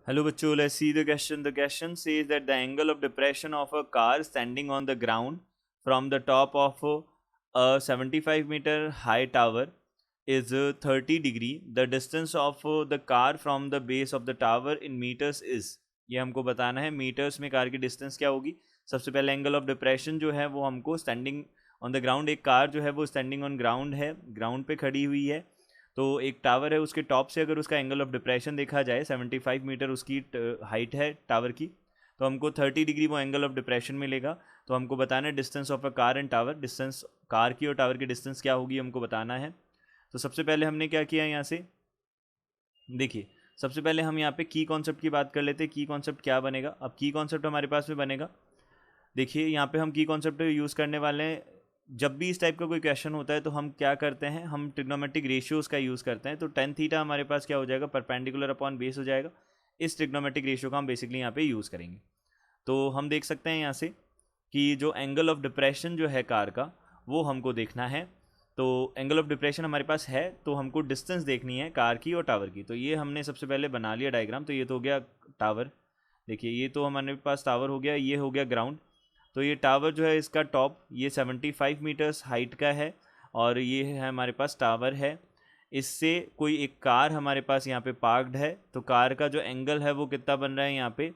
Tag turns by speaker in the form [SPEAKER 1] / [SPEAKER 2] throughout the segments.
[SPEAKER 1] Hello bachcho, let's see the question. The question says that the angle of depression of a car standing on the ground from the top of a 75-meter high tower is 30 degree. The distance of the car from the base of the tower in meters is, ये हमको बताना है metres में car की distance क्या होगी. सबसे पहले एंगल ऑफ डिप्रेशन जो है वो हमको स्टैंडिंग ऑन द ग्राउंड, एक कार जो है वो स्टैंडिंग ऑन ग्राउंड है, ग्राउंड पे खड़ी हुई है. तो एक टावर है, उसके टॉप से अगर उसका एंगल ऑफ डिप्रेशन देखा जाए 75 मीटर उसकी हाइट है टावर की, तो हमको 30 डिग्री वो एंगल ऑफ डिप्रेशन मिलेगा. तो हमको बताना है distance of a car and tower, distance car की और टावर की डिस्टेंस क्या होगी हमको बताना है. तो सबसे पहले हमने क्या किया यहाँ से, देखिए सबसे पहले हम यहाँ पे की कॉन्सेप्ट की बात कर लेते हैं. की कॉन्सेप्ट क्या बनेगा, अब की कॉन्सेप्ट हमारे पास में बनेगा. देखिए यहाँ पे हम की कॉन्सेप्ट यूज़ करने वाले हैं. जब भी इस टाइप का कोई क्वेश्चन होता है तो हम क्या करते हैं, हम ट्रिग्नोमेट्रिक रेशियोज़ का यूज़ करते हैं. तो टेन थीटा हमारे पास क्या हो जाएगा, परपेंडिकुलर अपॉन बेस हो जाएगा. इस ट्रिग्नोमेट्रिक रेशियो का हम बेसिकली यहाँ पे यूज़ करेंगे. तो हम देख सकते हैं यहाँ से कि जो एंगल ऑफ डिप्रेशन जो है कार का वो हमको देखना है. तो एंगल ऑफ डिप्रेशन हमारे पास है, तो हमको डिस्टेंस देखनी है कार की और टावर की. तो ये हमने सबसे पहले बना लिया डायग्राम. तो ये तो हो गया टावर, देखिए ये तो हमारे पास टावर हो गया, ये हो गया ग्राउंड. तो ये टावर जो है इसका टॉप ये 75 मीटर्स हाइट का है और ये है हमारे पास टावर है. इससे कोई एक कार हमारे पास यहाँ पे पार्क्ड है, तो कार का जो एंगल है वो कितना बन रहा है यहाँ पे,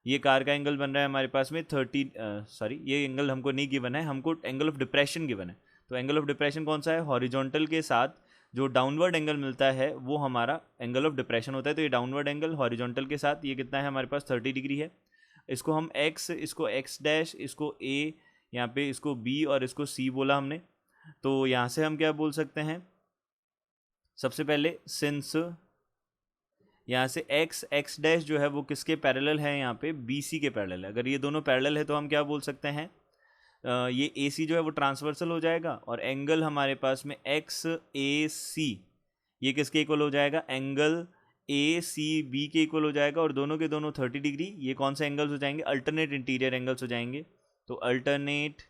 [SPEAKER 1] ये कार का एंगल बन रहा है हमारे पास में 30, सॉरी ये एंगल हमको नहीं गिवन है, हमको एंगल ऑफ डिप्रेशन गिवन है. तो एंगल ऑफ डिप्रेशन कौन सा है, हॉरिजॉन्टल के साथ जो डाउनवर्ड एंगल मिलता है वो हमारा एंगल ऑफ डिप्रेशन होता है. तो ये डाउनवर्ड एंगल हॉरिजॉन्टल के साथ ये कितना है हमारे पास 30 डिग्री है. इसको हम एक्स, इसको एक्स डैश, इसको ए, यहाँ पे इसको बी और इसको सी बोला हमने. तो यहाँ से हम क्या बोल सकते हैं, सबसे पहले सिंस यहाँ से एक्स एक्स डैश जो है वो किसके पैरेलल है, यहाँ पे बी सी के पैरेलल है. अगर ये दोनों पैरेलल है तो हम क्या बोल सकते हैं, ये ए सी जो है वो ट्रांसवर्सल हो जाएगा और एंगल हमारे पास में एक्स ए सी ये किसके इक्वल हो जाएगा, एंगल ए सी बी के इक्वल हो जाएगा. और दोनों के दोनों 30 डिग्री. ये कौन से एंगल्स हो जाएंगे, अल्टरनेट इंटीरियर एंगल्स हो जाएंगे. तो अल्टरनेट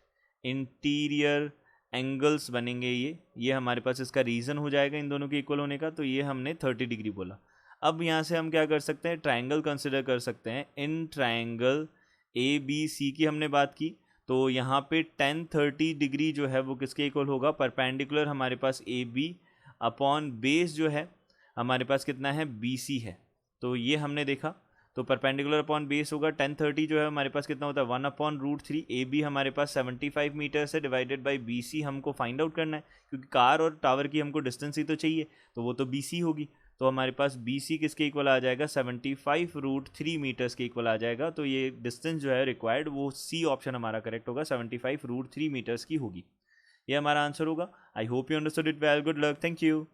[SPEAKER 1] इंटीरियर एंगल्स बनेंगे ये हमारे पास इसका रीज़न हो जाएगा इन दोनों के इक्वल होने का. तो ये हमने 30 डिग्री बोला. अब यहाँ से हम क्या कर सकते हैं, ट्राइंगल कंसिडर कर सकते हैं. In triangle A B C की हमने बात की, तो यहाँ पे 10-30 डिग्री जो है वो किसके इक्वल होगा, परपेंडिकुलर हमारे पास ए बी अपॉन बेस जो है हमारे पास कितना है, बी सी है. तो ये हमने देखा. तो परपेंडिकुलर अपॉन बेस होगा 10-30 जो है हमारे पास कितना होता है 1/√3. ए बी हमारे पास 75 मीटर से डिवाइडेड बाई बी सी हमको फाइंड आउट करना है, क्योंकि कार और टावर की हमको डिस्टेंस ही तो चाहिए, तो वो तो बी सी होगी. तो हमारे पास बी सी किसके इक्वल आ जाएगा, 75√3 मीटर्स के इक्वल आ जाएगा. तो ये डिस्टेंस जो है रिक्वायर्ड वो सी ऑप्शन हमारा करेक्ट होगा, 75√3 मीटर्स की होगी. ये हमारा आंसर होगा. I hope you understood it well. Good luck, thank you.